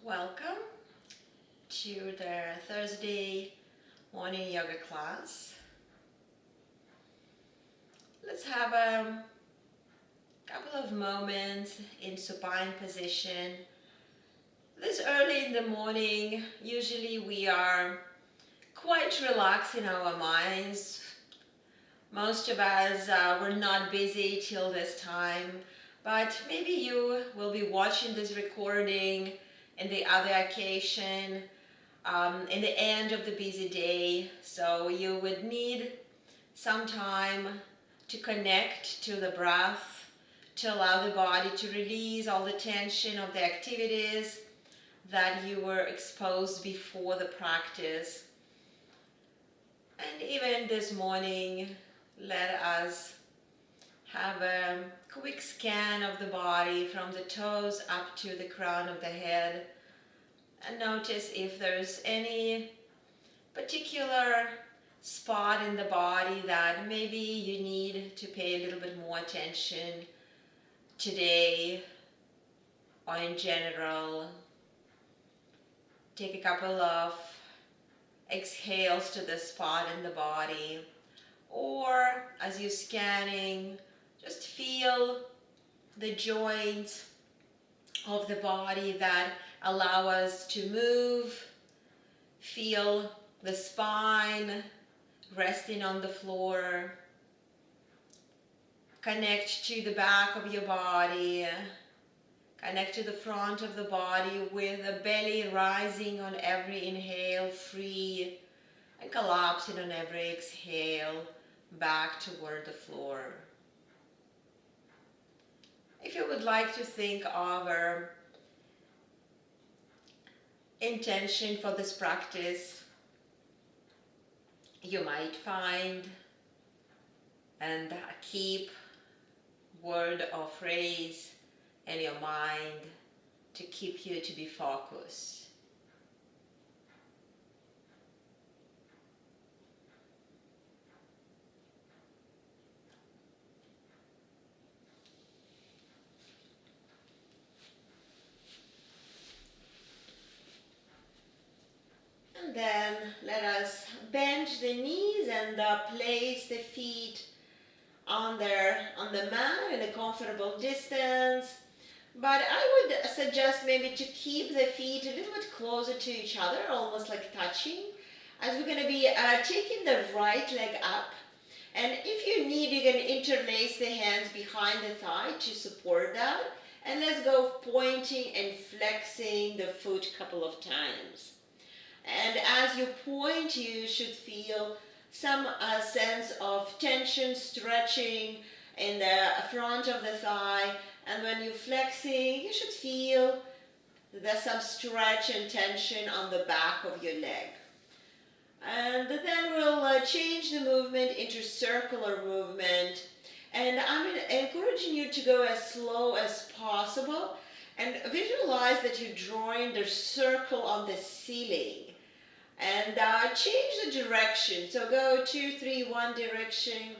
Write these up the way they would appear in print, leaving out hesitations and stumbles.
Welcome to the Thursday morning yoga class. Let's have a couple of moments in supine position. This early in the morning, usually we are quite relaxed in our minds. Most of us were not busy till this time, but maybe you will be watching this recording in the other occasion, in the end of the busy day. So you would need some time to connect to the breath, to allow the body to release all the tension of the activities that you were exposed before the practice. And even this morning, let us have a quick scan of the body from the toes up to the crown of the head, and notice if there's any particular spot in the body that maybe you need to pay a little bit more attention today or in general. Take a couple of exhales to the spot in the body, or as you're scanning, just feel the joints of the body that allow us to move. Feel the spine resting on the floor. Connect to the back of your body. Connect to the front of the body with the belly rising on every inhale, free, and collapsing on every exhale back toward the floor. If you would like to think of our intention for this practice, you might find and keep word or phrase in your mind to keep you to be focused. And then let us bend the knees and place the feet on the mat in a comfortable distance. But I would suggest maybe to keep the feet a little bit closer to each other, almost like touching, as we're going to be taking the right leg up. And if you need, you can interlace the hands behind the thigh to support that. And let's go pointing and flexing the foot a couple of times. And as you point, you should feel some sense of tension, stretching in the front of the thigh. And when you're flexing, you should feel there's some stretch and tension on the back of your leg. And then we'll change the movement into circular movement. And I'm encouraging you to go as slow as possible and visualize that you're drawing the circle on the ceiling. And change the direction. So go 2, 3, one direction,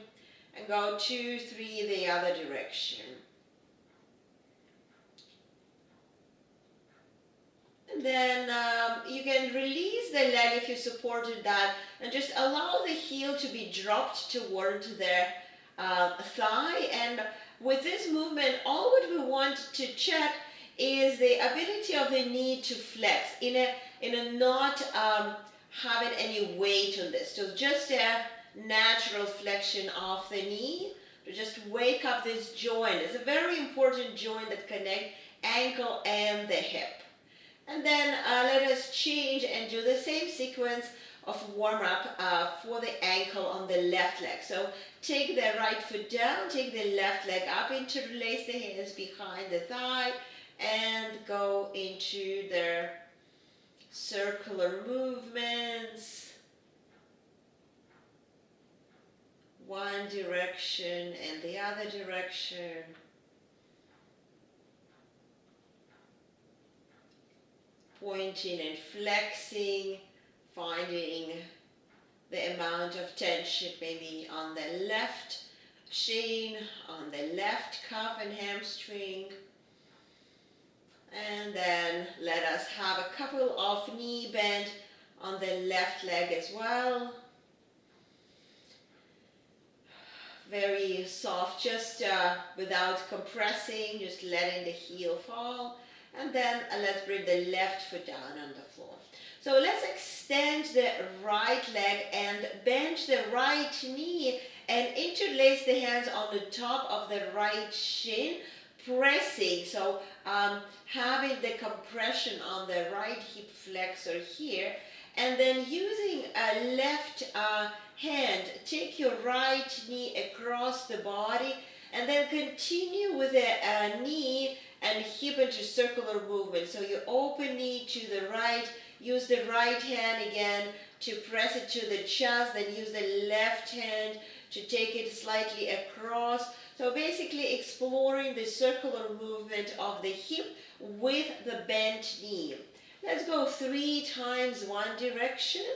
and go 2, 3, the other direction. And then you can release the leg if you supported that, and just allow the heel to be dropped toward the thigh. And with this movement, all what we want to check is the ability of the knee to flex in a not having any weight on this. So just a natural flexion of the knee to just wake up this joint. It's a very important joint that connects ankle and the hip. And then let us change and do the same sequence of warm-up for the ankle on the left leg. So take the right foot down, take the left leg up, interlace the hands behind the thigh, and go into the circular movements. One direction and the other direction. Pointing and flexing, finding the amount of tension maybe on the left shin, on the left calf and hamstring. And then let us have a couple of knee bend on the left leg as well. Very soft, just without compressing, just letting the heel fall. And then let's bring the left foot down on the floor. So let's extend the right leg and bend the right knee and interlace the hands on the top of the right shin, pressing. So having the compression on the right hip flexor here, and then using a left hand, take your right knee across the body, and then continue with the knee and hip into circular movement. So you open knee to the right, use the right hand again to press it to the chest, then use the left hand to take it slightly across. So basically exploring the circular movement of the hip with the bent knee. Let's go 3 times one direction.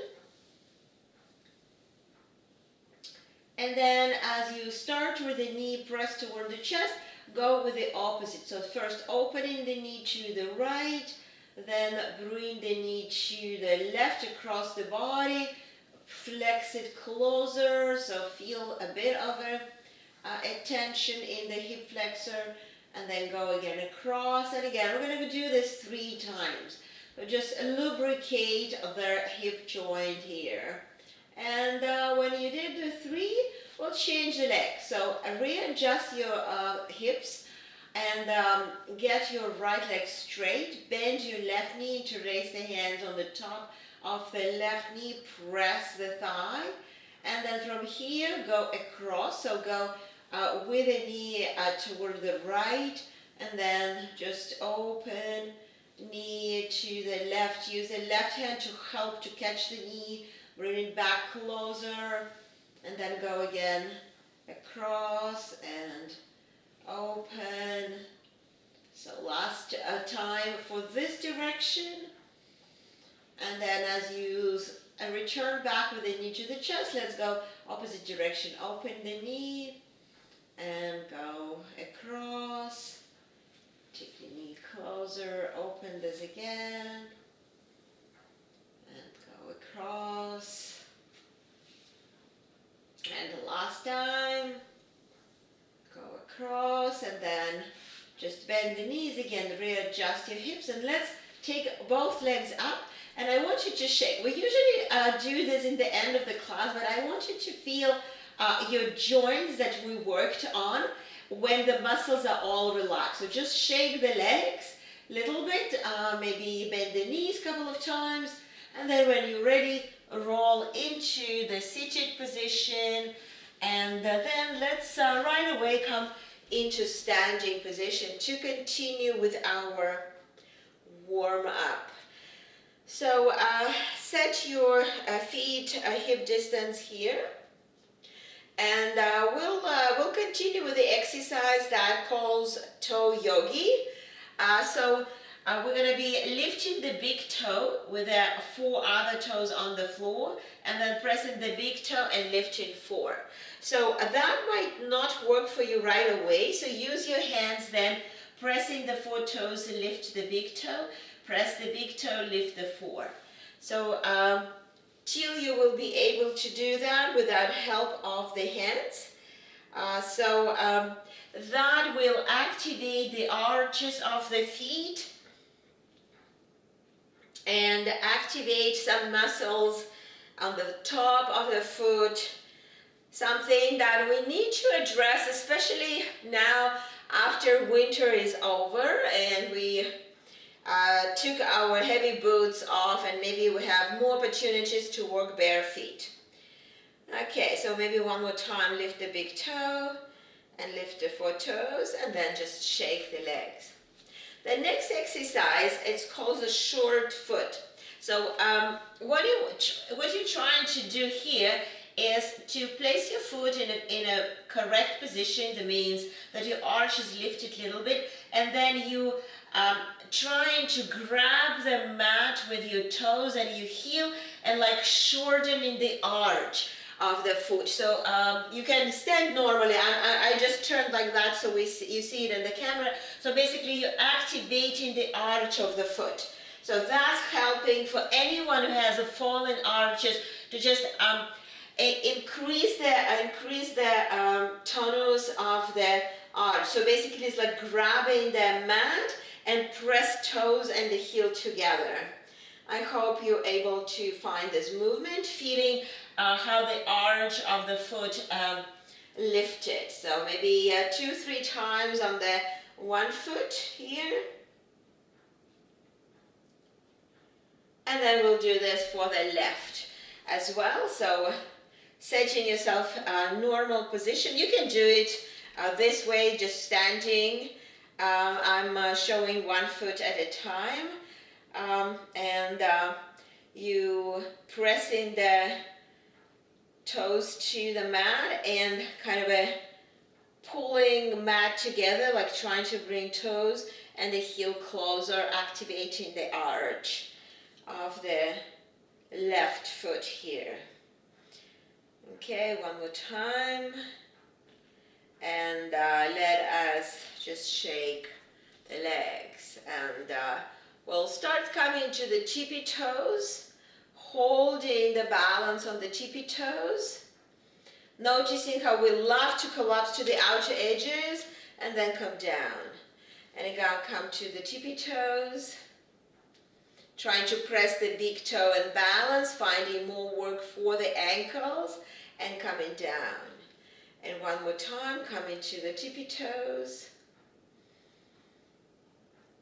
And then as you start with the knee pressed toward the chest, go with the opposite. So first opening the knee to the right, then bring the knee to the left across the body, flex it closer, so feel a bit of a tension in the hip flexor, and then go again across. And again, we're going to do this 3 times. So just lubricate the hip joint here. And when you did the 3, we'll change the leg. So readjust your hips and get your right leg straight. Bend your left knee to raise the hands on the top of the left knee. Press the thigh. And then from here, go across. So go with the knee toward the right. And then just open knee to the left. Use the left hand to help to catch the knee. Bring it back closer, and then go again across and open. So last time for this direction. And then as you return back with the knee to the chest, let's go opposite direction. Open the knee and go across. Take the knee closer, open this again. Across, and the last time, go across, and then just bend the knees again, readjust your hips, and let's take both legs up, and I want you to shake. We usually do this in the end of the class, but I want you to feel your joints that we worked on when the muscles are all relaxed. So just shake the legs a little bit, maybe bend the knees a couple of times. And then when you're ready, roll into the seated position. And then let's right away come into standing position to continue with our warm up. So set your feet hip distance here. And we'll continue with the exercise that calls toe yogi. We're going to be lifting the big toe with the 4 other toes on the floor, and then pressing the big toe and lifting 4. So that might not work for you right away. So use your hands then, pressing the 4 toes to lift the big toe. Press the big toe, lift the 4. So till you will be able to do that without help of the hands. That will activate the arches of the feet and activate some muscles on the top of the foot, something that we need to address, especially now after winter is over and we took our heavy boots off, and maybe we have more opportunities to work bare feet. Okay, so maybe one more time, lift the big toe and lift the 4 toes, and then just shake the legs. The next exercise, it's called the short foot. So what you're trying to do here is to place your foot in a correct position. That means that your arch is lifted a little bit, and then you trying to grab the mat with your toes and your heel and like shortening the arch. of the foot. So you can stand normally. I just turned like that so you see it in the camera. So basically you're activating the arch of the foot. So that's helping for anyone who has a fallen arches to just increase the tonus of the arch. So basically it's like grabbing the mat and press toes and the heel together. I hope you're able to find this movement, feeling how the arch of the foot lifted. So maybe 2-3 times on the one foot here. And then we'll do this for the left as well. So setting yourself a normal position. You can do it this way, just standing. I'm showing one foot at a time. And you pressing the toes to the mat and kind of pulling mat together, like trying to bring toes and the heel closer, activating the arch of the left foot here. Okay, one more time. And let us just shake the legs. And we'll start coming to the tippy toes, holding the balance on the tippy toes. Noticing how we love to collapse to the outer edges and then come down. And again, come to the tippy toes. Trying to press the big toe and balance, finding more work for the ankles and coming down. And one more time, coming to the tippy toes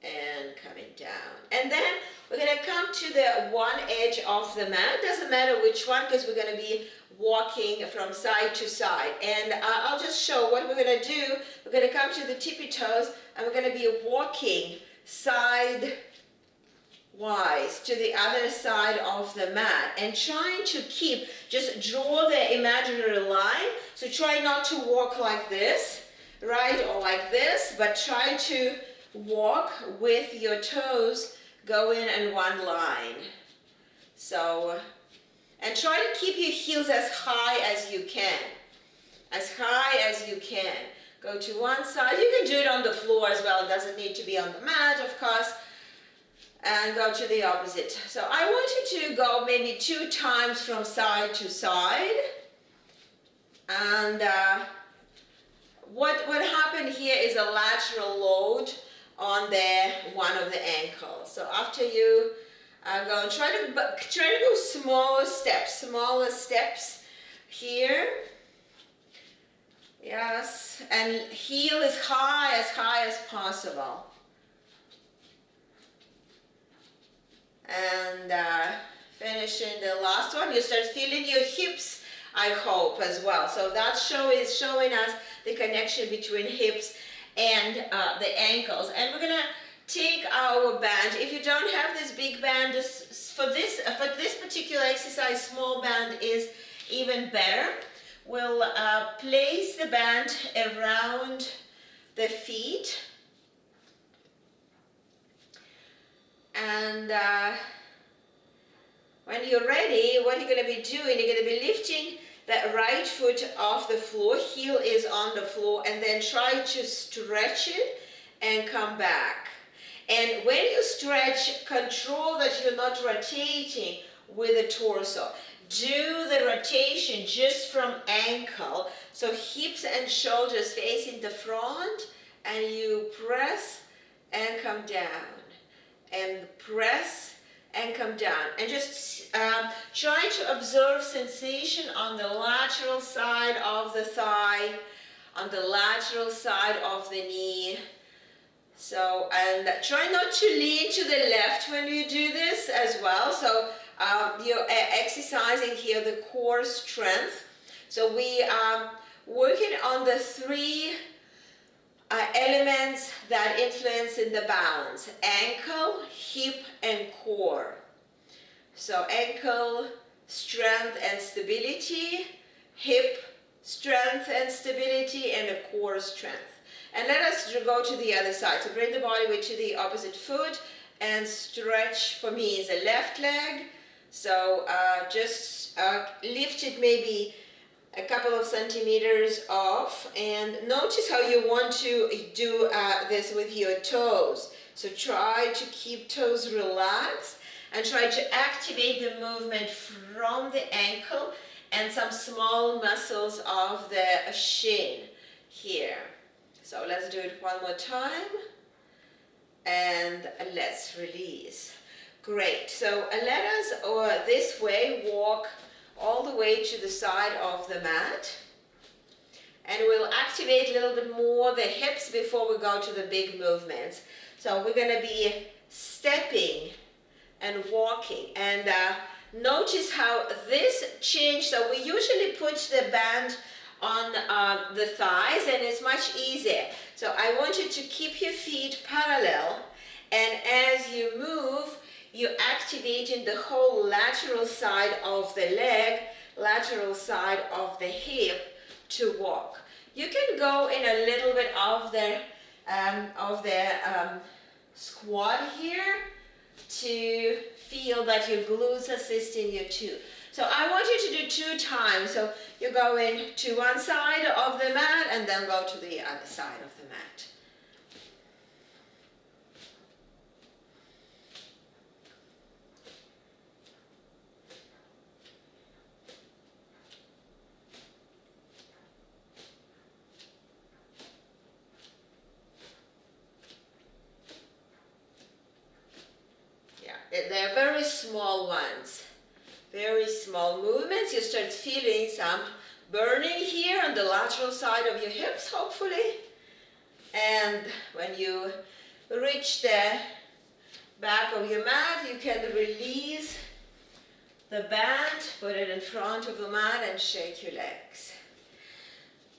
and coming down. And then we're going to come to the one edge of the mat. Doesn't matter which one, because we're going to be walking from side to side. And I'll just show what we're going to do. We're going to come to the tippy toes and we're going to be walking side wise to the other side of the mat and trying to keep, just draw the imaginary line. So try not to walk like this, right, or like this, but try to walk with your toes going in one line. So, and try to keep your heels as high as you can, as high as you can. Go to one side. You can do it on the floor as well. It doesn't need to be on the mat, of course. And go to the opposite. So I want you to go maybe 2 times from side to side. And what happened here is a lateral load on one of the ankles. So after you go, try to go smaller steps here. Yes, and heel as high as possible. And finishing the last one, you start feeling your hips, I hope, as well. So that is showing us the connection between hips and the ankles. And we're gonna take our band. If you don't have this big band, for this particular exercise, small band is even better. We'll place the band around the feet. And when you're ready, what you're going to be doing, you're going to be lifting that right foot off the floor, heel is on the floor, and then try to stretch it and come back. And when you stretch, control that you're not rotating with the torso. Do the rotation just from ankle, so hips and shoulders facing the front, and you press and come down. And press and come down, and just try to observe sensation on the lateral side of the thigh, on the lateral side of the knee. So, and try not to lean to the left when you do this as well. So you're exercising here the core strength. So we are working on the 3 elements that influence in the balance: ankle, hip, and core. So ankle, strength and stability, hip, strength and stability, and a core strength. And let us go to the other side. So bring the body weight to the opposite foot and stretch. For me is the left leg. So just lift it maybe a couple of centimeters off, and notice how you want to do this with your toes. So try to keep toes relaxed and try to activate the movement from the ankle and some small muscles of the shin here. So let's do it one more time, and let's release. Great. So let us this way walk all the way to the side of the mat, and we'll activate a little bit more the hips before we go to the big movements. So we're going to be stepping and walking, and notice how this change. So we usually put the band on the thighs, and it's much easier. So I want you to keep your feet parallel, and as you move, you're activating the whole lateral side of the leg, lateral side of the hip to walk. You can go in a little bit of the squat here to feel that your glutes assisting you too. So I want you to do 2 times. So you go in to one side of the mat and then go to the other side of the mat. They're very small ones, very small movements. You start feeling some burning here on the lateral side of your hips, hopefully. And when you reach the back of your mat, you can release the band, put it in front of the mat, and shake your legs.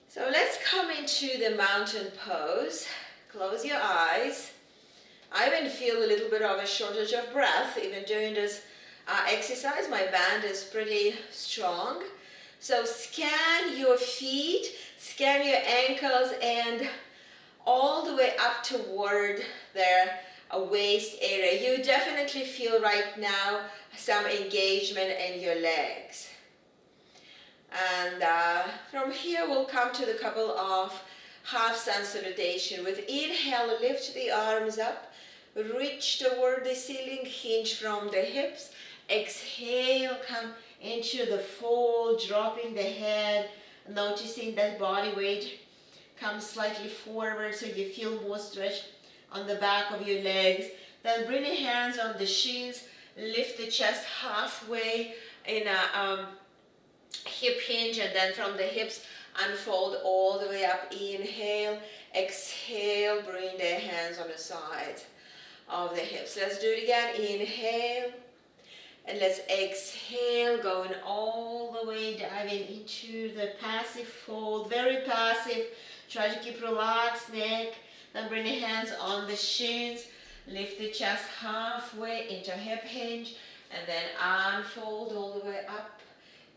So let's come into the mountain pose. Close your eyes. I even feel a little bit of a shortage of breath even during this exercise. My band is pretty strong. So scan your feet, scan your ankles, and all the way up toward their waist area. You definitely feel right now some engagement in your legs. And from here we'll come to the couple of half sun salutation. With inhale, lift the arms up. Reach toward the ceiling, hinge from the hips. Exhale, come into the fold, dropping the head, noticing that body weight comes slightly forward so you feel more stretch on the back of your legs. Then bring your hands on the shins, lift the chest halfway in a hip hinge, and then from the hips unfold all the way up. Inhale, exhale, bring the hands on the sides of the hips. Let's do it again. Inhale, and let's exhale, going all the way, diving into the passive fold, very passive. Try to keep relaxed neck. Then bring the hands on the shins, lift the chest halfway into hip hinge, and then unfold all the way up.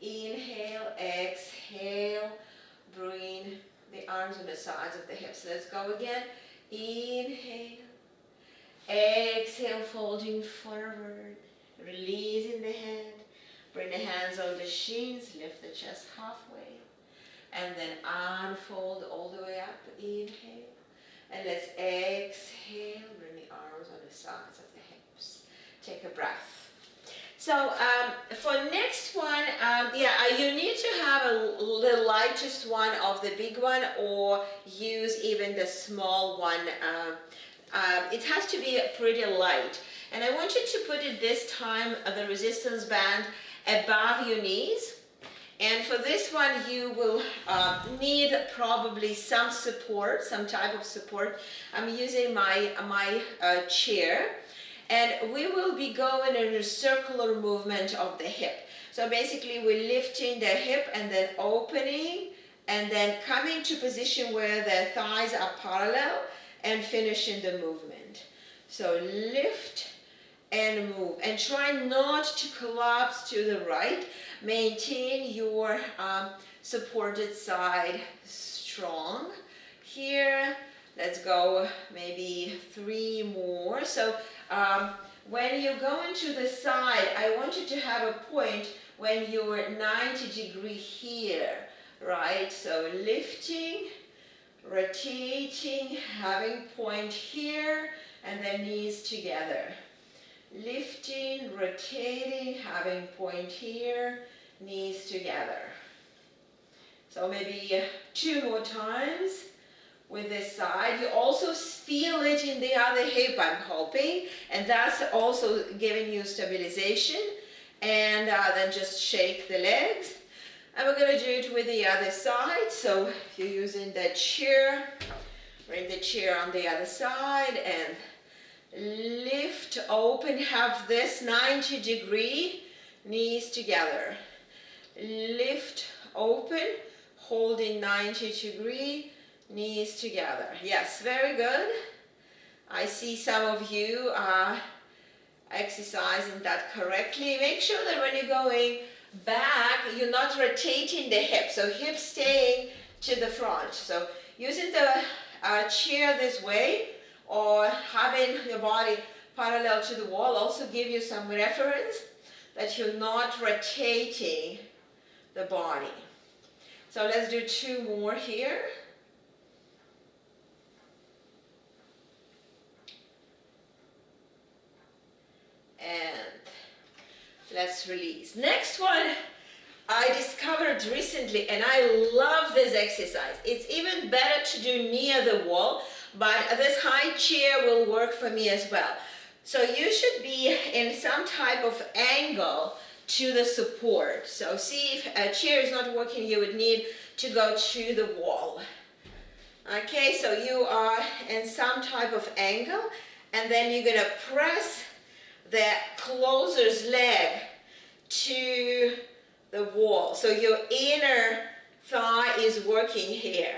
Inhale, exhale, bring the arms on the sides of the hips. Let's go again. Inhale, exhale, folding forward, releasing the head. Bring the hands on the shins, lift the chest halfway, and then unfold all the way up. Inhale, and let's exhale, bring the arms on the sides of the hips. Take a breath. So for next one, you need to have the lightest one of the big one, or use even the small one. It has to be pretty light. And I want you to put it this time, the resistance band above your knees. And for this one, you will need probably some support, some type of support. I'm using my chair. And we will be going in a circular movement of the hip. So basically we're lifting the hip and then opening, and then coming to position where the thighs are parallel and finishing the movement. So lift and move, and try not to collapse to the right. Maintain your supported side strong. Here, let's go maybe 3 more. So when you go into the side, I want you to have a point when you're 90 degree here right? So lifting, rotating, having point here, and then knees together. Lifting, rotating, having point here, knees together. So maybe 2 more times with this side. You also feel it in the other hip, I'm hoping, and that's also giving you stabilization. And then just shake the legs. And we're going to do it with the other side. So if you're using the chair, bring the chair on the other side and lift, open, have this 90-degree, knees together. Lift, open, holding 90-degree, knees together. Yes, very good. I see some of you are exercising that correctly. Make sure that when you're going back, you're not rotating the hips. So hips staying to the front. So using the chair this way, or having your body parallel to the wall, also give you some reference that you're not rotating the body. So let's do 2 more here. And let's release. Next one I discovered recently, and I love this exercise. It's even better to do near the wall, but this high chair will work for me as well. So you should be in some type of angle to the support. So see, if a chair is not working, you would need to go to the wall. Okay, so you are in some type of angle, and then you're going to press the closer's leg to the wall. So your inner thigh is working here.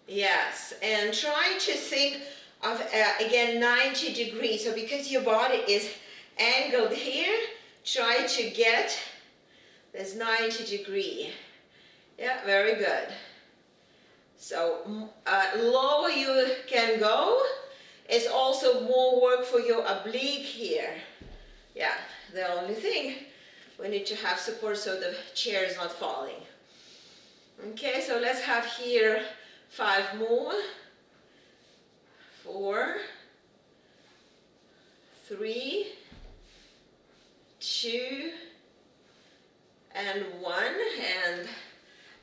Yes, and try to think of, again, 90 degrees. So because your body is angled here, try to get this 90 degree. Yeah, very good. So lower you can go. It's also more work for your oblique here. Yeah, the only thing, we need to have support so the chair is not falling. Okay, so let's have here 5 more. 4, 3, 2, and 1. And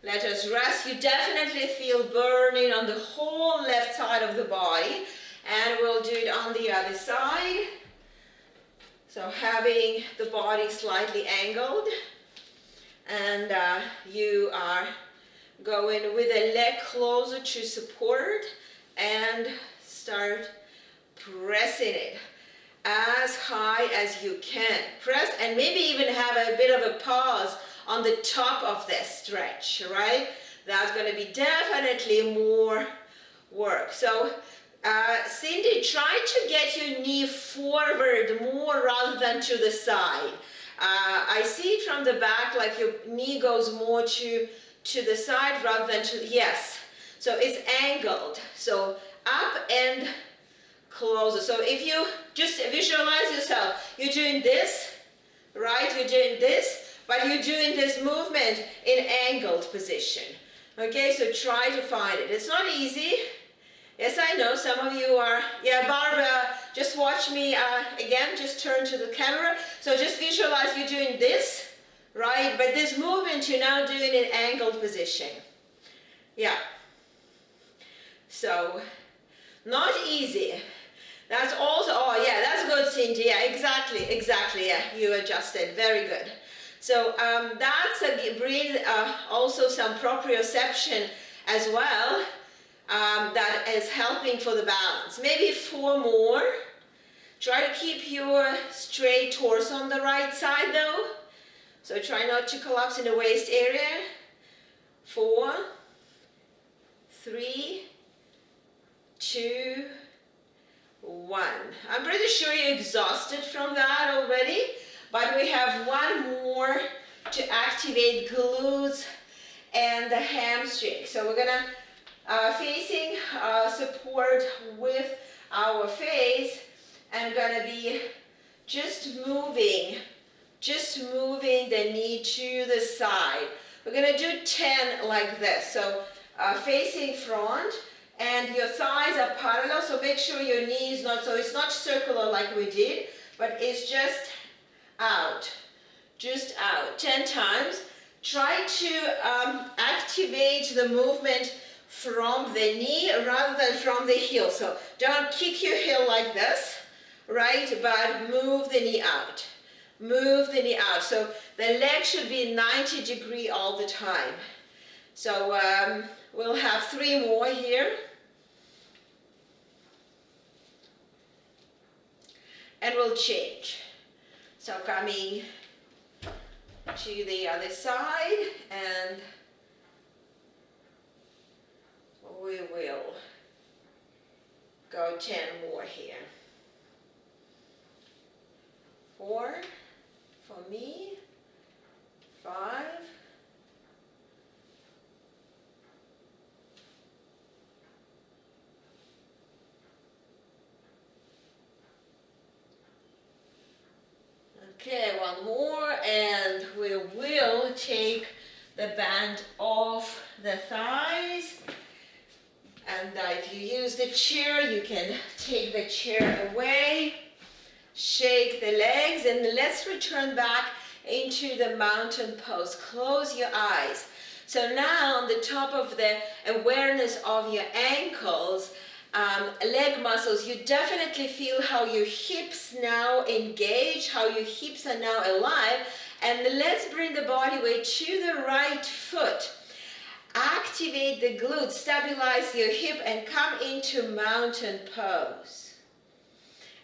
let us rest. You definitely feel burning on the whole left side of the body. And we'll do it on the other side. So having the body slightly angled. And you are going with a leg closer to support and start pressing it as high as you can. Press and maybe even have a bit of a pause on the top of this stretch, right? That's going to be definitely more work. So Cindy, try to get your knee forward more rather than to the side. I see it from the back, like your knee goes more to the side rather than to, yes. So it's angled. So up and closer. So if you just visualize yourself, you're doing this, right? You're doing this, but you're doing this movement in angled position. Okay, so try to find it. It's not easy. Yes, I know some of you are, yeah, Barbara, just watch me again, just turn to the camera. So just visualize you're doing this, right? But this movement you're now doing in angled position. Yeah. So, not easy. That's also, oh yeah, that's good, Cindy. Yeah, exactly, yeah, you adjusted, very good. So that's also some proprioception as well. That is helping for the balance. Maybe 4 more. Try to keep your straight torso on the right side though. So try not to collapse in the waist area. 4, 3, 2, 1. I'm pretty sure you're exhausted from that already, but we have 1 more to activate glutes and the hamstring. So we're gonna facing support with our face, and gonna be just moving the knee to the side. We're going to do 10 like this. So facing front, and your thighs are parallel, so make sure your knee is not, so it's not circular like we did, but it's just out. 10 times. Try to activate the movement from the knee rather than from the heel. So don't kick your heel like this, right? But move the knee out. Move the knee out. So the leg should be 90 degree all the time. So we'll have 3 more here. And we'll change. So coming to the other side, and we will go 10 more here. 4 for me, 5, 1 more, and we will take the band off the thighs. And if you use the chair, you can take the chair away, shake the legs, and let's return back into the mountain pose. Close your eyes. So now on the top of the awareness of your ankles, leg muscles, you definitely feel how your hips now engage, how your hips are now alive. And let's bring the body weight to the right foot. Activate the glutes, stabilize your hip, and come into mountain pose.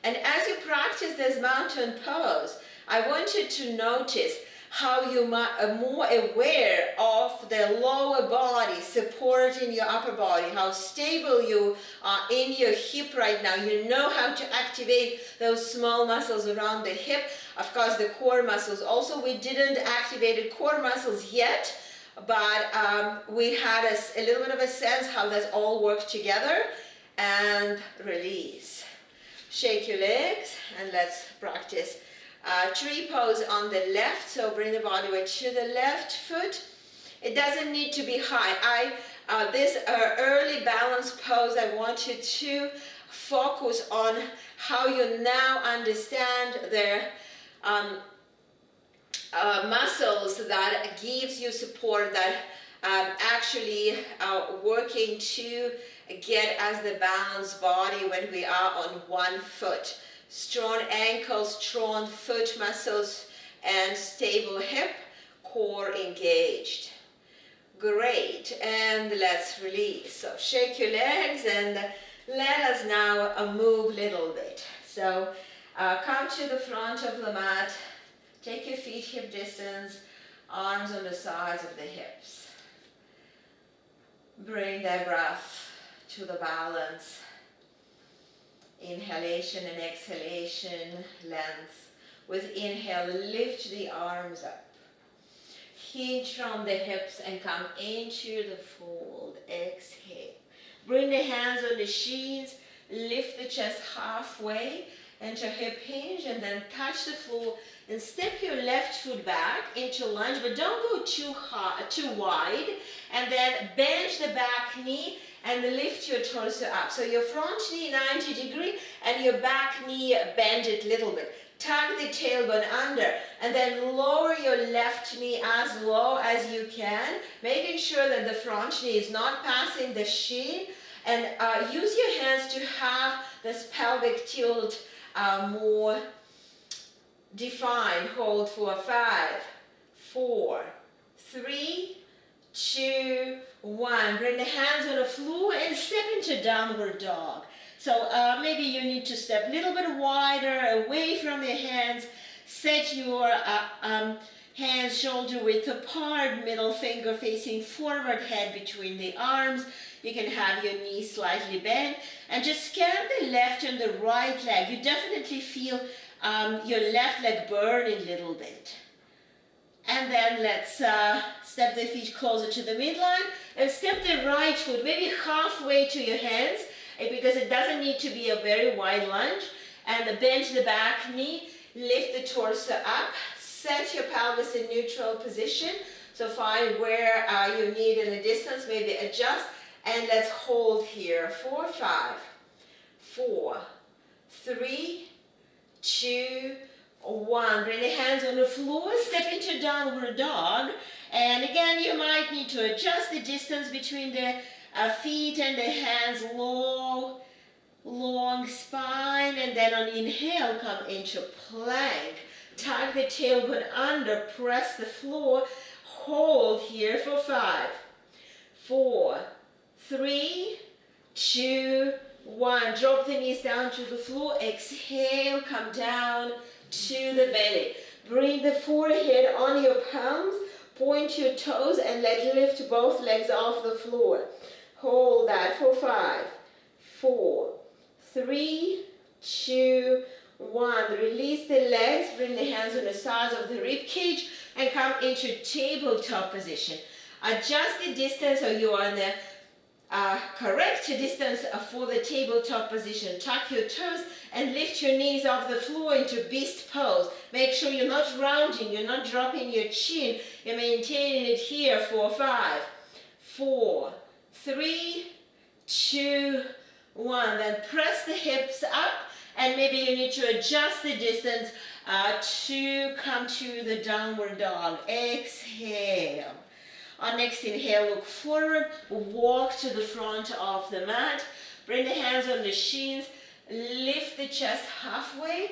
And as you practice this mountain pose, I want you to notice how you are more aware of the lower body supporting your upper body, how stable you are in your hip right now. You know how to activate those small muscles around the hip. Of course, the core muscles also. We didn't activate the core muscles yet, but we had a little bit of a sense how that's all work together. And release. Shake your legs, and let's practice tree pose on the left. So bring the body weight to the left foot. It doesn't need to be high. This early balance pose, I want you to focus on how you now understand the muscles that gives you support, that actually working to get us the balanced body when we are on one foot. Strong ankles, strong foot muscles, and stable hip, core engaged. Great, and let's release. So shake your legs, and let us now move a little bit. So come to the front of the mat, take your feet hip distance, arms on the sides of the hips. Bring the breath to the balance. Inhalation and exhalation, length. With inhale, lift the arms up. Hinge from the hips and come into the fold. Exhale. Bring the hands on the shins, lift the chest halfway into hip hinge, and then touch the floor and step your left foot back into lunge, but don't go too wide, and then bend the back knee and lift your torso up. So your front knee 90 degree and your back knee bend it a little bit. Tuck the tailbone under, and then lower your left knee as low as you can, making sure that the front knee is not passing the shin, and use your hands to have this pelvic tilt more defined. Hold for 5, 4, 3, 2, 1. Bring the hands on the floor and step into downward dog. So maybe you need to step a little bit wider away from your hands. Set your hands shoulder width apart, middle finger facing forward, head between the arms. You can have your knees slightly bent, and just scan the left and the right leg. You definitely feel your left leg burning a little bit. And then let's step the feet closer to the midline and step the right foot maybe halfway to your hands, because it doesn't need to be a very wide lunge. And bend the back knee, lift the torso up, set your pelvis in neutral position. So find where you need in the distance, maybe adjust, and let's hold here. 4, 5, 4, 3, 2, 1. Bring the hands on the floor, step into downward dog. And again, you might need to adjust the distance between the feet and the hands, long spine, and then on inhale, come into plank. Tuck the tailbone under, press the floor, hold here for 5, 4, 3, 2, 1. Drop the knees down to the floor. Exhale, come down to the belly. Bring the forehead on your palms, point your toes, and lift both legs off the floor. Hold that for 5, 4, 3, 2, 1. Release the legs, bring the hands on the sides of the rib cage, and come into tabletop position. Adjust the distance so you are in the correct distance for the tabletop position. Tuck your toes and lift your knees off the floor into beast pose. Make sure you're not rounding, you're not dropping your chin, you're maintaining it here for 5, 4, 3, 2, 1. Then press the hips up, and maybe you need to adjust the distance to come to the downward dog. Exhale. On next inhale, look forward, walk to the front of the mat. Bring the hands on the shins, lift the chest halfway.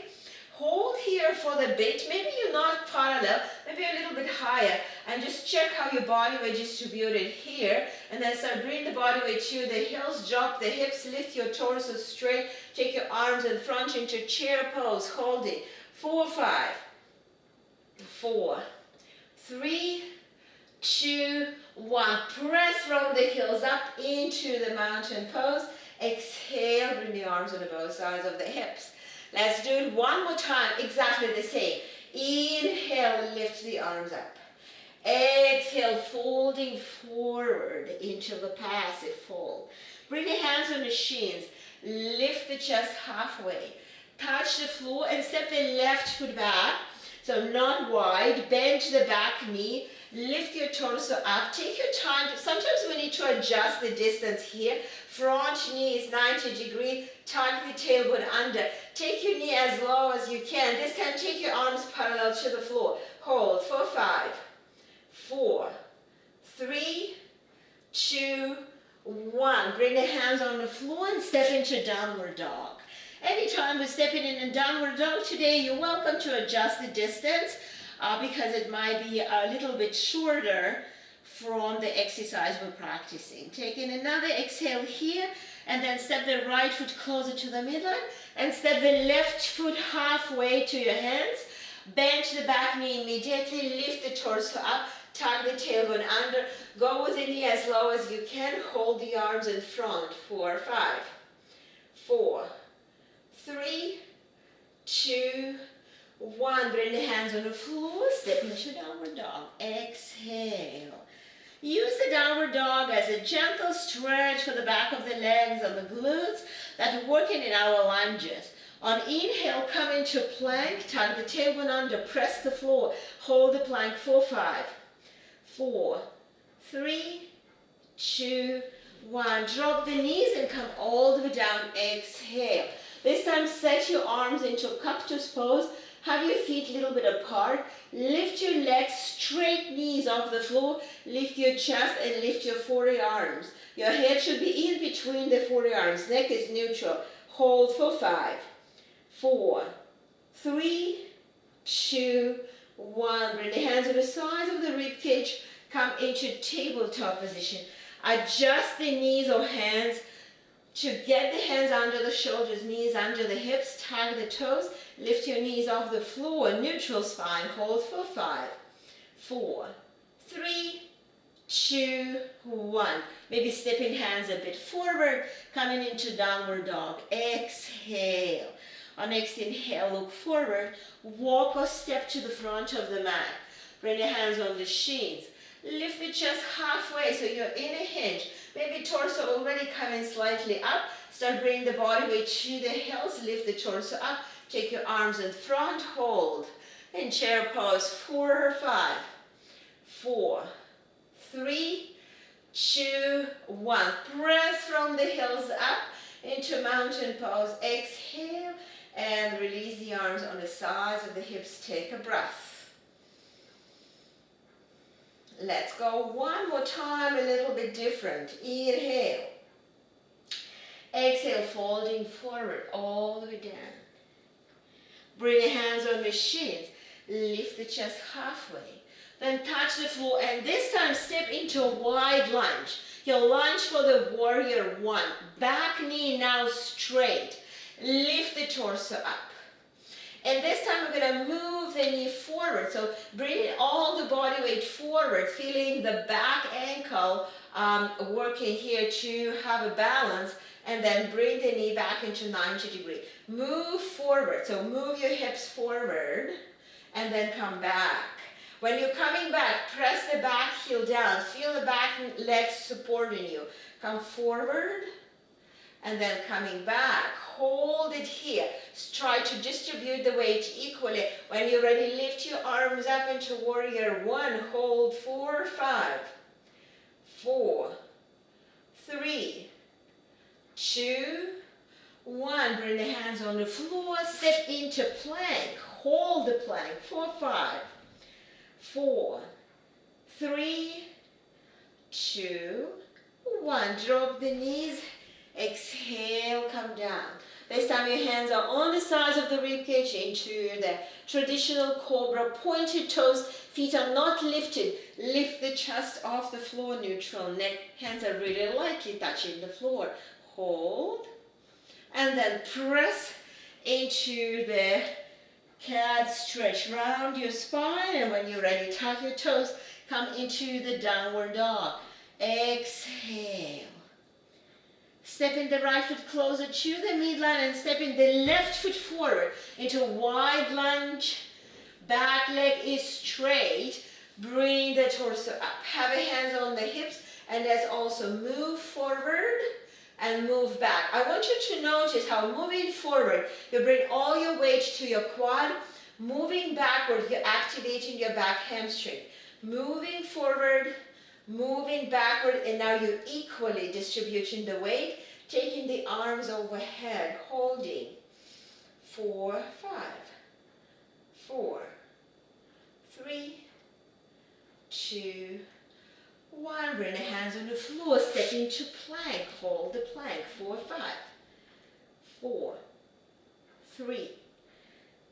Hold here for the bit. Maybe you're not parallel, maybe a little bit higher. And just check how your body weight is distributed here. And then start bring the body weight to the heels, drop the hips, lift your torso straight. Take your arms in front into chair pose. Hold it. 4, 5, 4, 3, 2, 1. Press from the heels up into the mountain pose. Exhale, bring the arms on both sides of the hips. Let's do it one more time, exactly the same. Inhale, lift the arms up. Exhale, folding forward into the passive fold. Bring the hands on the shins. Lift the chest halfway. Touch the floor and step the left foot back. So not wide. Bend the back knee. Lift your torso up. Take your time. Sometimes we need to adjust the distance here. Front knee is 90 degrees. Tuck the tailbone under. Take your knee as low as you can. This time take your arms parallel to the floor. Hold for 5, 4, 3, 2, 1. Bring the hands on the floor and step into downward dog. Anytime we're stepping in a downward dog today, you're welcome to adjust the distance because it might be a little bit shorter from the exercise we're practicing. Taking another exhale here, and then step the right foot closer to the midline, and step the left foot halfway to your hands. Bend the back knee immediately, lift the torso up, tuck the tailbone under, go with the knee as low as you can, hold the arms in front. 4, 5, 4, 3, 2, 1. Bring the hands on the floor, step into downward dog. Exhale. Use the downward dog as a gentle stretch for the back of the legs and the glutes that are working in our lunges. On inhale, come into plank, tuck the tailbone under, press the floor, hold the plank. 4, 5, 4, 3, 2, 1. Drop the knees and come all the way down. Exhale. This time set your arms into cactus pose. Have your feet a little bit apart. Lift your legs, straight knees off the floor. Lift your chest and lift your forearms. Your head should be in between the forearms. Neck is neutral. Hold for 5, 4, 3, 2, 1. Bring the hands on the sides of the rib cage. Come into tabletop position. Adjust the knees or hands to get the hands under the shoulders, knees under the hips, tag the toes, lift your knees off the floor, neutral spine, hold for 5, 4, 3, 2, 1. Maybe stepping hands a bit forward, coming into downward dog. Exhale. On next inhale, look forward, walk or step to the front of the mat. Bring the hands on the shins. Lift the chest halfway so you're in a hinge. Maybe torso already coming slightly up. Start bringing the body weight to the heels. Lift the torso up. Take your arms in front. Hold. In chair pose. 4, 5, 4, 3, 2, 1. Press from the heels up into mountain pose. Exhale and release the arms on the sides of the hips. Take a breath. Let's go one more time, a little bit different. Inhale. Exhale, folding forward all the way down. Bring your hands on the shins. Lift the chest halfway. Then touch the floor, and this time step into a wide lunge. Your lunge for the warrior 1. Back knee now straight. Lift the torso up. And this time we're going to move the knee forward. So bring all the body weight forward, feeling the back ankle working here to have a balance. And then bring the knee back into 90 degree. Move forward. So move your hips forward and then come back. When you're coming back, press the back heel down. Feel the back legs supporting you. Come forward and then coming back. Hold it here. Try to distribute the weight equally. When you're ready, lift your arms up into warrior 1. Hold 4, 5, 4, 3, 2, 1. Bring the hands on the floor. Step into plank. Hold the plank. 4, 5, 4, 3, 2, 1. Drop the knees. Exhale, come down. This time your hands are on the sides of the ribcage into the traditional cobra. Pointed toes, feet are not lifted. Lift the chest off the floor, neutral neck. Hands are really lightly touching the floor. Hold. And then press into the cat stretch. Round your spine, and when you're ready, tuck your toes. Come into the downward dog. Exhale. Step in the right foot closer to the midline and step in the left foot forward into a wide lunge. Back leg is straight. Bring the torso up. Have your hands on the hips, and let's also move forward and move back. I want you to notice how moving forward, you bring all your weight to your quad. Moving backward, you're activating your back hamstring. Moving forward, moving backward, and now you're equally distributing the weight, taking the arms overhead, holding. 4, 5, 4, 3, 2, 1. Bring the hands on the floor, step into plank, hold the plank. 4, 5, 4, 3,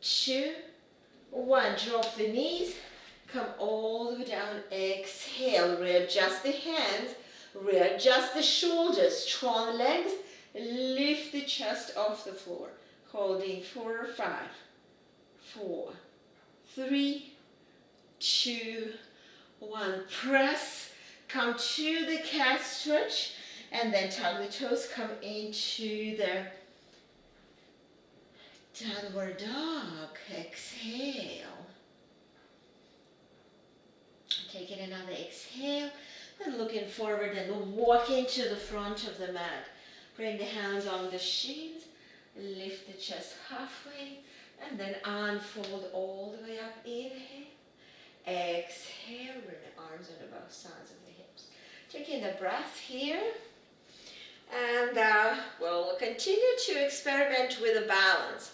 2, 1. Drop the knees. Come all the way down. Exhale. Readjust the hands. Readjust the shoulders. Strong legs. Lift the chest off the floor. Holding 4, 5, 4, 3, 2, 1. Press. Come to the cat stretch. And then tuck the toes. Come into the downward dog. Exhale. Taking another exhale, then looking forward and walking to the front of the mat. Bring the hands on the shins, lift the chest halfway, and then unfold all the way up. Inhale, exhale, bring the arms on both sides of the hips. Taking the breath here, and we'll continue to experiment with a balance.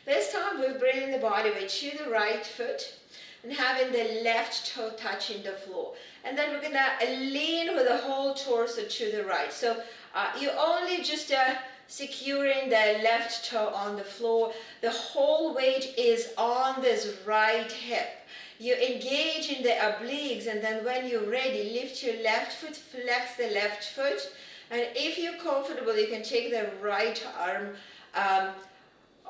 This time we're bringing the body weight to the right foot, and having the left toe touching the floor. And then we're gonna lean with the whole torso to the right. So you're only just securing the left toe on the floor. The whole weight is on this right hip. You engage in the obliques, and then when you're ready, lift your left foot, flex the left foot. And if you're comfortable, you can take the right arm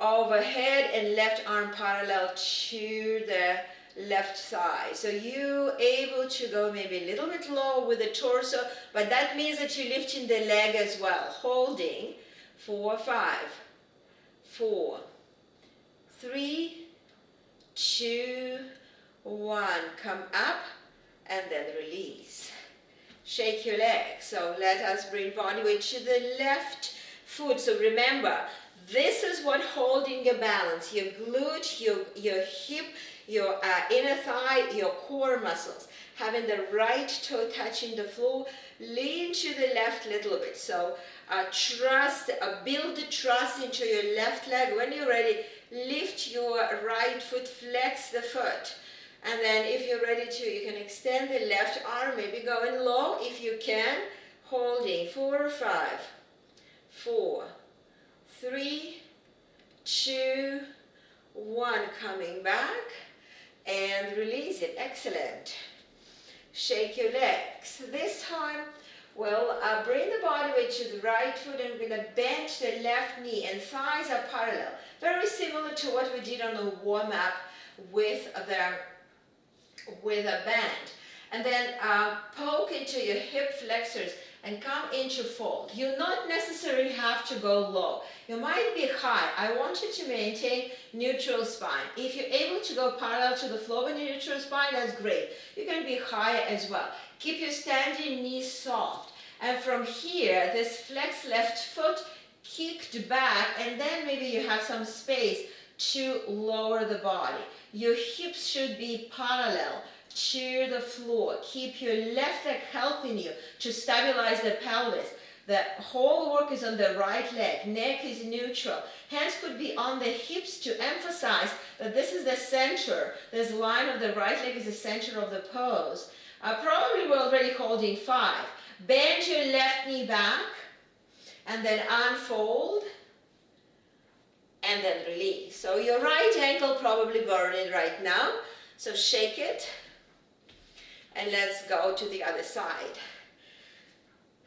overhead and left arm parallel to the left thigh. So you're able to go maybe a little bit low with the torso, but that means that you're lifting the leg as well. Holding 4, 5, 4, 3, 2, 1. Come up and then release. Shake your legs. So let us bring body weight to the left foot. So remember, this is what holding your balance. Your glute, your hip, your inner thigh, your core muscles. Having the right toe touching the floor, lean to the left a little bit. So build the trust into your left leg. When you're ready, lift your right foot, flex the foot. And then if you're ready to, you can extend the left arm, maybe going low if you can. Holding 4, 5, 4, 3, 2, 1. Coming back and release it. Excellent. Shake your legs. This time, we'll bring the body weight to the right foot, and we're going to bench the left knee, and thighs are parallel. Very similar to what we did on the warm-up with a band. And then poke into your hip flexors and come into fold. You not necessarily have to go low. You might be high. I want you to maintain neutral spine. If you're able to go parallel to the floor with your neutral spine, that's great. You can be high as well. Keep your standing knees soft. And from here, this flex left foot kicked back, and then maybe you have some space to lower the body. Your hips should be parallel to the floor. Keep your left leg helping you to stabilize the pelvis. The whole work is on the right leg. Neck is neutral. Hands could be on the hips to emphasize that this is the center. This line of the right leg is the center of the pose. Probably we're already holding 5. Bend your left knee back and then unfold and then release. So your right ankle probably burning right now. So shake it. And let's go to the other side.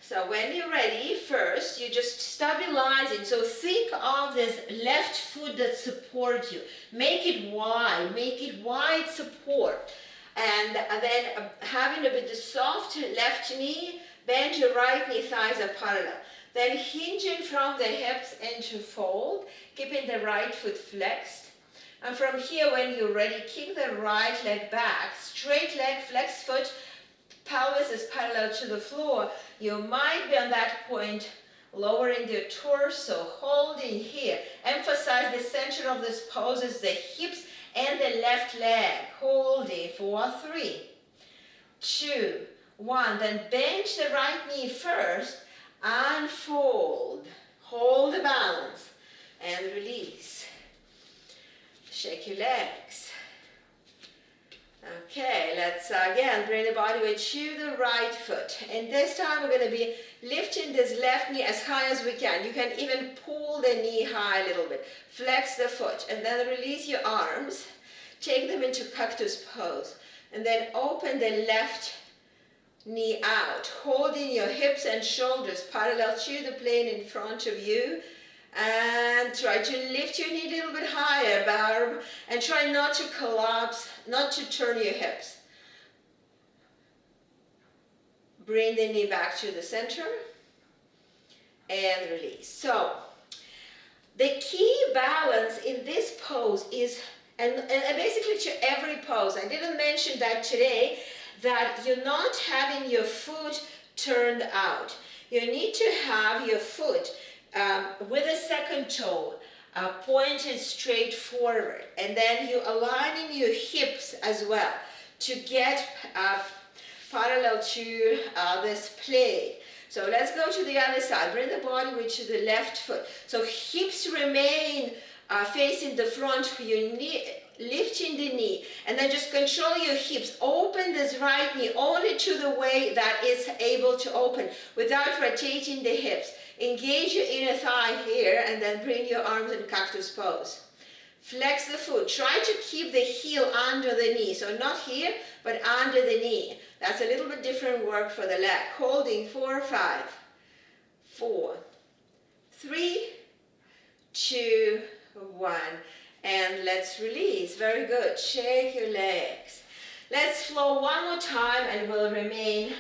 So when you're ready, first you just stabilize it. So think of this left foot that supports you. Make it wide support. And then having a bit of soft left knee, bend your right knee, thighs are parallel. Then hinging from the hips into fold, keeping the right foot flexed. And from here, when you're ready, kick the right leg back, straight leg, flex foot, pelvis is parallel to the floor. You might be on that point lowering the torso, holding here. Emphasize the center of this pose is the hips and the left leg. Holding 4, 3, 2, 1. Then bench the right knee first, unfold, hold the balance, and release. Shake your legs. Okay, let's again bring the body weight to the right foot. And this time we're going to be lifting this left knee as high as we can. You can even pull the knee high a little bit. Flex the foot and then release your arms. Take them into cactus pose. And then open the left knee out, holding your hips and shoulders parallel to the plane in front of you. And try to lift your knee a little bit higher, Barb, and try not to collapse, not to turn your hips. Bring the knee back to the center and release. So the key balance in this pose is, and basically to every pose, I didn't mention that today, that you're not having your foot turned out. You need to have your foot with a second toe pointed straight forward, and then you aligning your hips as well to get parallel to this plate. So let's go to the other side. Bring the body weight to the left foot. So hips remain facing the front, your knee, lifting the knee, and then just control your hips. Open this right knee only to the way that it's able to open without rotating the hips. Engage your inner thigh here and then bring your arms in cactus pose. Flex the foot. Try to keep the heel under the knee. So not here, but under the knee. That's a little bit different work for the leg. Holding 4, 5, 4, 3, 2, 1. And let's release. Very good. Shake your legs. Let's flow one more time and we'll remain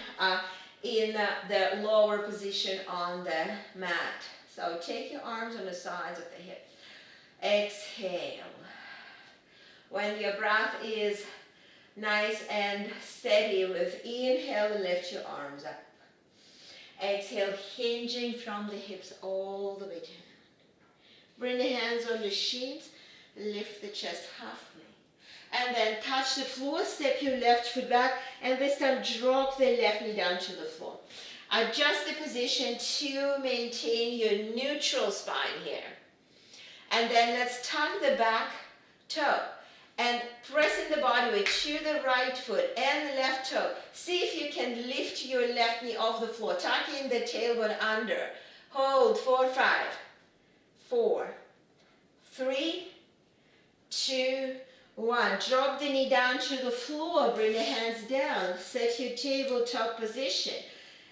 in the lower position on the mat. So take your arms on the sides of the hip. Exhale. When your breath is nice and steady, with inhale, lift your arms up. Exhale, hinging from the hips all the way down. Bring the hands on the shins, lift the chest halfway. And then touch the floor, step your left foot back, and this time drop the left knee down to the floor. Adjust the position to maintain your neutral spine here. And then let's tuck the back toe and pressing the body weight to the right foot and the left toe. See if you can lift your left knee off the floor, tucking the tailbone under. Hold, 4, 5, 4, 3, 2, 1. Drop the knee down to the floor, bring the hands down, set your tabletop position.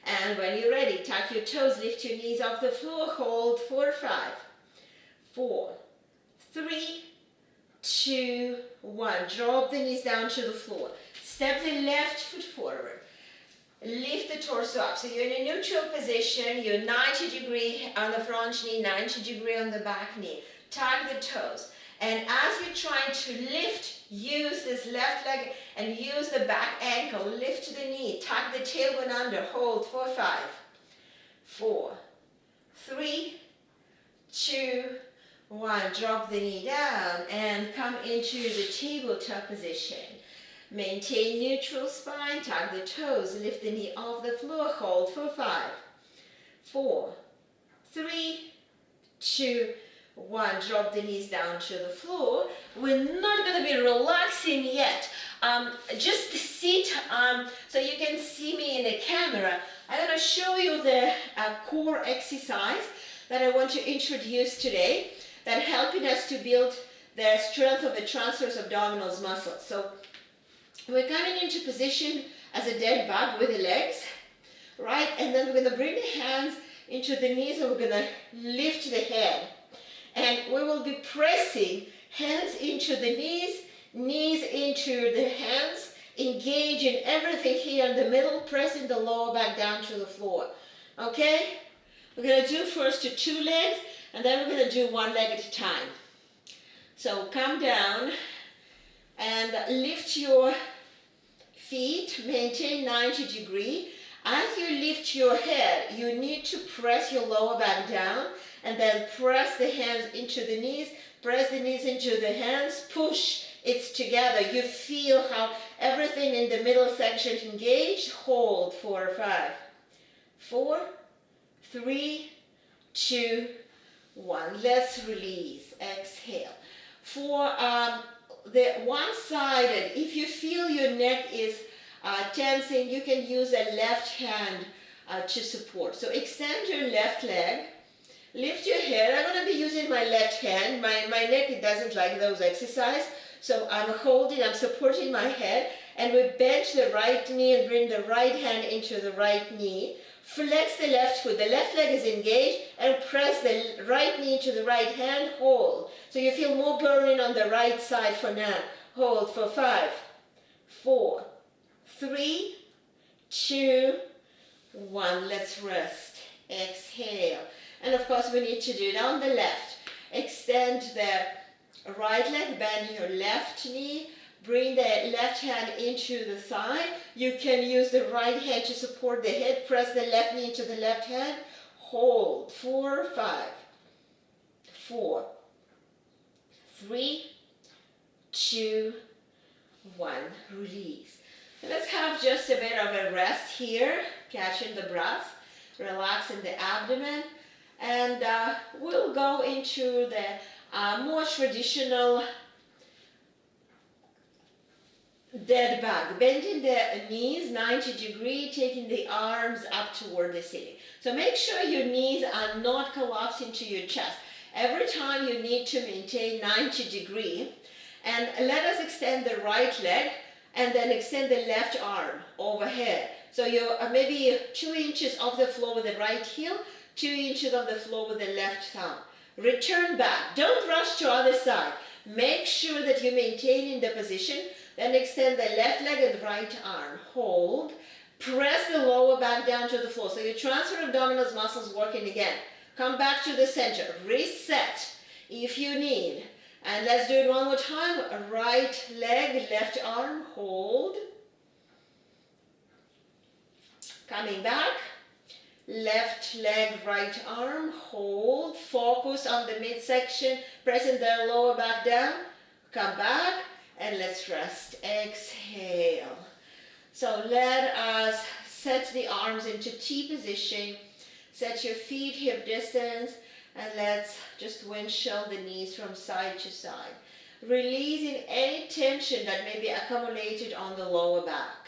And when you're ready, tuck your toes, lift your knees off the floor, hold, 4, 5, 4, 3, 2, 1. Drop the knees down to the floor. Step the left foot forward. Lift the torso up. So you're in a neutral position. You're 90 degree on the front knee, 90 degree on the back knee. Tuck the toes. And as you're trying to lift, use this left leg and use the back ankle. Lift the knee. Tuck the tailbone under. Hold. 4, 5, 4, 3, 2, 1. Drop the knee down and come into the tabletop position. Maintain neutral spine. Tuck the toes. Lift the knee off the floor. Hold. 4, 5, 4, 3, 2, 1. Drop the knees down to the floor. We're not going to be relaxing yet. Just sit so you can see me in the camera. I'm going to show you the core exercise that I want to introduce today that helping us to build the strength of the transverse abdominal muscles. So we're coming into position as a dead bug with the legs, right? And then we're going to bring the hands into the knees and we're going to lift the head. And we will be pressing hands into the knees, knees into the hands, engaging everything here in the middle, pressing the lower back down to the floor. Okay? We're going to do first 2 legs, and then we're going to do 1 leg at a time. So come down and lift your feet, maintain 90 degree. As you lift your head, you need to press your lower back down and then press the hands into the knees, press the knees into the hands, push it together. You feel how everything in the middle section engaged. Hold, 4, 5, 4, 3, 2, 1. Let's release. Exhale. For the one-sided, if you feel your neck is tensing, you can use a left hand to support. So extend your left leg, lift your head. I'm going to be using my left hand. My neck, it doesn't like those exercises. So I'm holding, I'm supporting my head, and we bench the right knee and bring the right hand into the right knee. Flex the left foot. The left leg is engaged, and press the right knee to the right hand. Hold. So you feel more burning on the right side for now. Hold for 5, 4, 3, 2, 1. Let's rest. Exhale. And of course we need to do it on the left. Extend the right leg, bend your left knee, bring the left hand into the thigh. You can use the right hand to support the head. Press the left knee into the left hand. Hold. 4, 5, 4, 3, 2, 1. Release. Let's have just a bit of a rest here, catching the breath, relaxing the abdomen, and we'll go into the more traditional dead bug, bending the knees 90 degree, taking the arms up toward the ceiling. So make sure your knees are not collapsing to your chest. Every time you need to maintain 90 degree, and let us extend the right leg and then extend the left arm overhead. So you're maybe 2 inches off the floor with the right heel, 2 inches off the floor with the left thumb. Return back. Don't rush to other side. Make sure that you maintain in the position. Then extend the left leg and right arm. Hold. Press the lower back down to the floor. So your transverse abdominal muscles working again. Come back to the center. Reset if you need. And let's do it one more time. Right leg, left arm. Hold. Coming back. Left leg, right arm. Hold. Focus on the midsection. Pressing the lower back down. Come back. And let's rest. Exhale. So let us set the arms into T position. Set your feet hip distance, and let's just windshield the knees from side to side. Releasing any tension that may be accumulated on the lower back.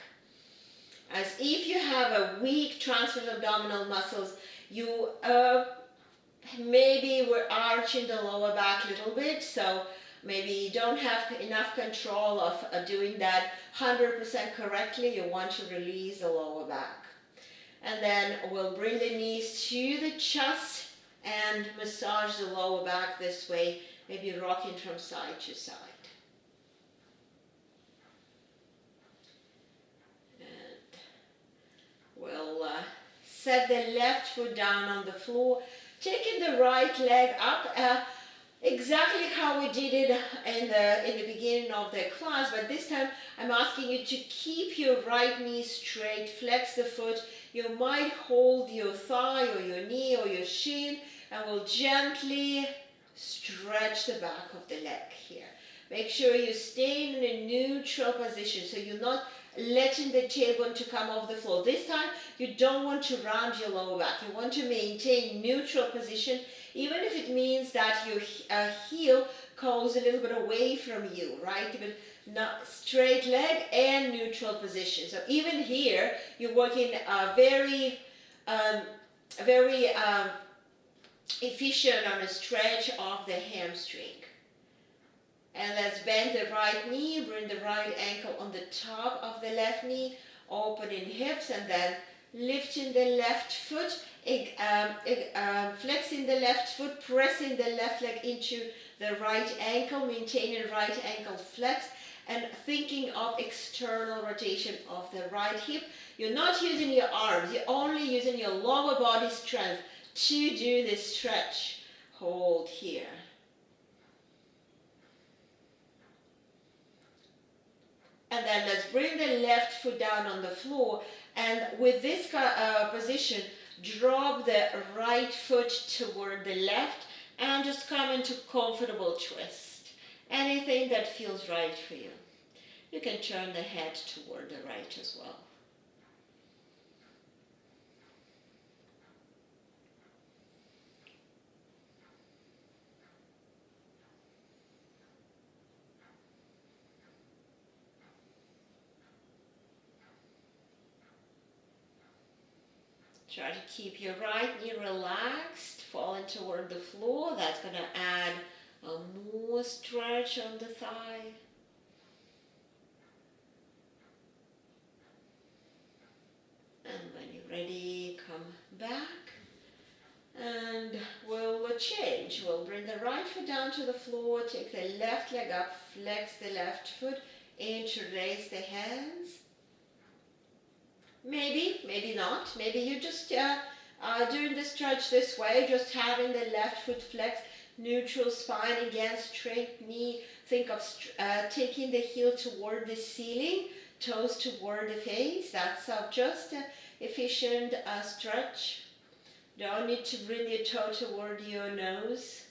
As if you have a weak transverse abdominal muscles, you maybe we're arching the lower back a little bit, so maybe you don't have enough control of doing that 100% correctly. You want to release the lower back. And then we'll bring the knees to the chest and massage the lower back this way, maybe rocking from side to side. And we'll set the left foot down on the floor, taking the right leg up, exactly how we did it in the beginning of the class, but this time I'm asking you to keep your right knee straight, flex the foot. You might hold your thigh or your knee or your shin, and we'll gently stretch the back of the leg here. Make sure you stay in a neutral position, so you're not letting the tailbone to come off the floor. This time, you don't want to round your lower back. You want to maintain neutral position, even if it means that your heel goes a little bit away from you, right? But not straight leg and neutral position. So even here, you're working very efficient on a stretch of the hamstring. And let's bend the right knee, bring the right ankle on the top of the left knee, opening hips, and then lifting the left foot, flexing the left foot, pressing the left leg into the right ankle, maintaining right ankle flex, and thinking of external rotation of the right hip. You're not using your arms, you're only using your lower body strength to do this stretch. Hold here. And then let's bring the left foot down on the floor, and with this position, drop the right foot toward the left and just come into comfortable twist. Anything that feels right for you. You can turn the head toward the right as well. Try to keep your right knee relaxed, falling toward the floor. That's going to add more stretch on the thigh. And when you're ready, come back. And we'll change. We'll bring the right foot down to the floor, take the left leg up, flex the left foot, interlace the hands. Maybe, maybe not. Maybe you just doing the stretch this way, just having the left foot flex, neutral spine again, straight knee. Think of taking the heel toward the ceiling, toes toward the face. That's just efficient stretch. Don't need to bring your toe toward your nose.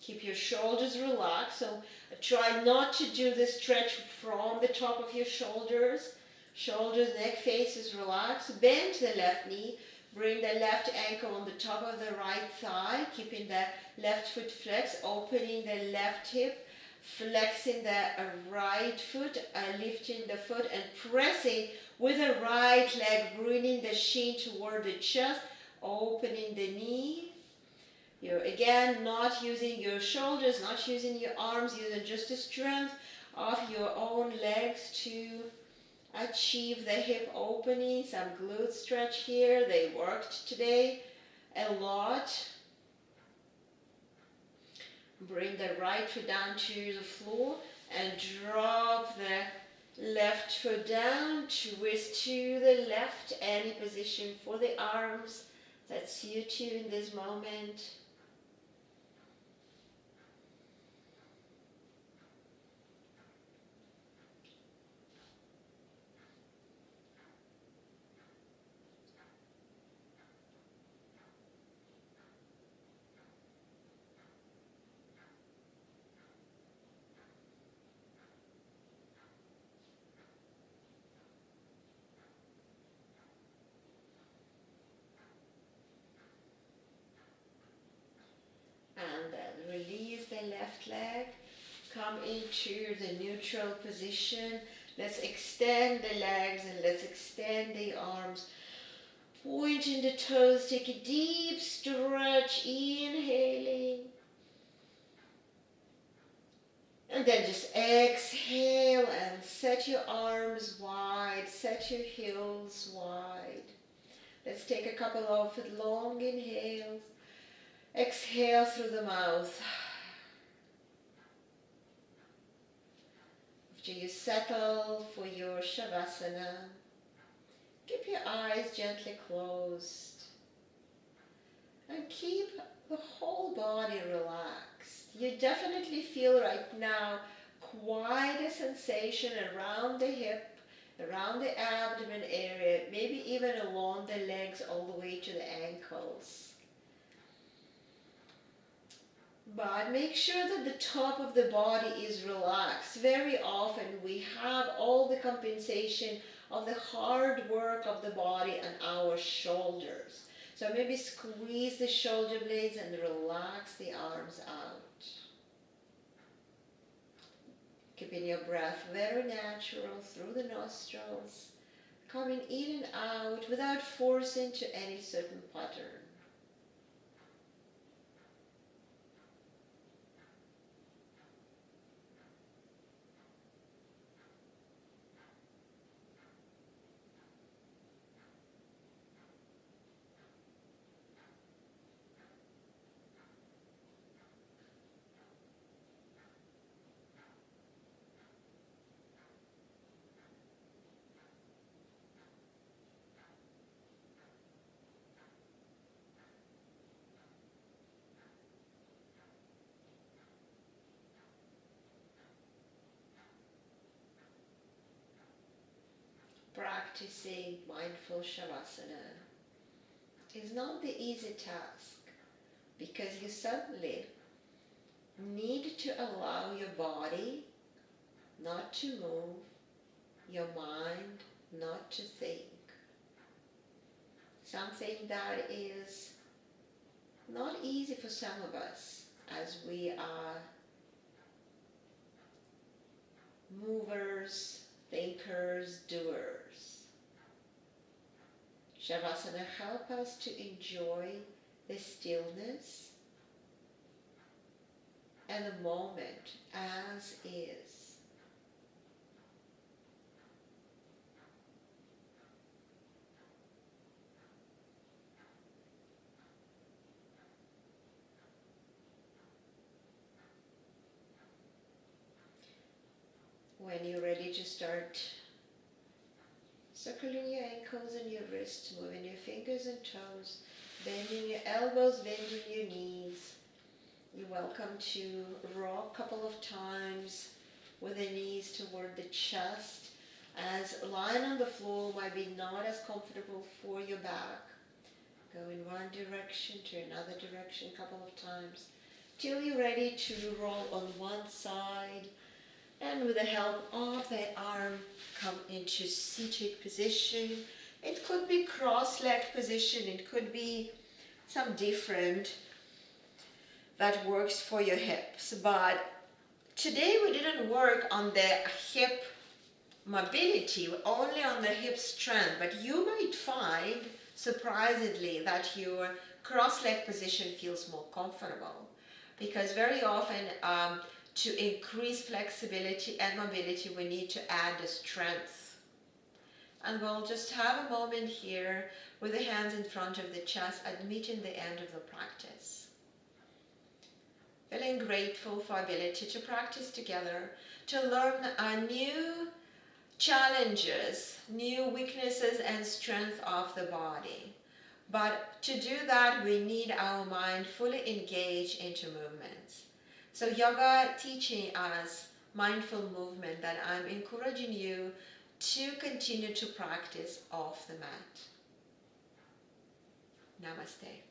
Keep your shoulders relaxed. So try not to do the stretch from the top of your shoulders. Shoulders, neck, face is relaxed. Bend the left knee. Bring the left ankle on the top of the right thigh. Keeping the left foot flexed. Opening the left hip. Flexing the right foot. Lifting the foot and pressing with the right leg. Bringing the shin toward the chest. Opening the knee. You're again not using your shoulders, not using your arms, using just the strength of your own legs to achieve the hip opening. Some glute stretch here. They worked today a lot. Bring the right foot down to the floor and drop the left foot down. Twist to the left. Any position for the arms that suits you in this moment. come into the neutral position. Let's extend the legs and let's extend the arms. Pointing the toes, take a deep stretch, inhaling. And then just exhale and set your arms wide, set your heels wide. Let's take a couple of long inhales. Exhale through the mouth. After you settle for your Shavasana, keep your eyes gently closed and keep the whole body relaxed. You definitely feel right now quite a sensation around the hip, around the abdomen area, maybe even along the legs all the way to the ankles. But make sure that the top of the body is relaxed. Very often we have all the compensation of the hard work of the body on our shoulders. So maybe squeeze the shoulder blades and relax the arms out. Keeping your breath very natural through the nostrils, coming in and out without forcing to any certain pattern. Practicing mindful Shavasana is not the easy task because you suddenly need to allow your body not to move, your mind not to think. Something that is not easy for some of us as we are movers, thinkers, doers. Shavasana helps us to enjoy the stillness and the moment as is. When you're ready to start circling your ankles and your wrists, moving your fingers and toes, bending your elbows, bending your knees. You're welcome to rock a couple of times with the knees toward the chest, as lying on the floor might be not as comfortable for your back. Go in one direction to another direction a couple of times till you're ready to roll on one side. And with the help of the arm, come into seated position. It could be cross-legged position. It could be some different that works for your hips. But today we didn't work on the hip mobility, only on the hip strength. But you might find, surprisingly, that your cross-leg position feels more comfortable. Because very often, to increase flexibility and mobility, we need to add the strength. And we'll just have a moment here with the hands in front of the chest, admitting the end of the practice. Feeling grateful for ability to practice together, to learn new challenges, new weaknesses and strength of the body. But to do that, we need our mind fully engaged into movements. So yoga teaching us mindful movement that I'm encouraging you to continue to practice off the mat. Namaste.